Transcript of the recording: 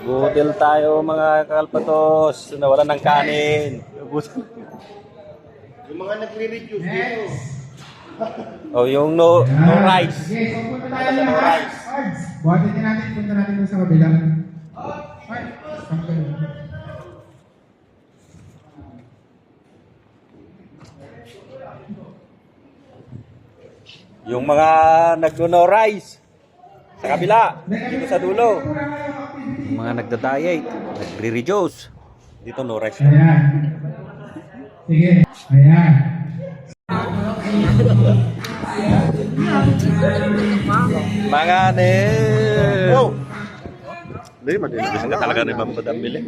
Hotel tayo mga kalpatos. Nawalan ng kanin. Yung mga nagre-reduce dito. Yung no rice. Sige, so punta tayo No lahat. rice. Ards, buhatin din natin, punta natin doon sa kabila. Okay. Yung mga nagno rice. Sa kabila. Dito sa dulo. Yung mga nagda-diet. Nagre-reduce. Dito no rice. Ayan. Sige, ayan. Mga ne. Oh. Hindi, mag-ibig ka talaga ni Ma'am Padambili.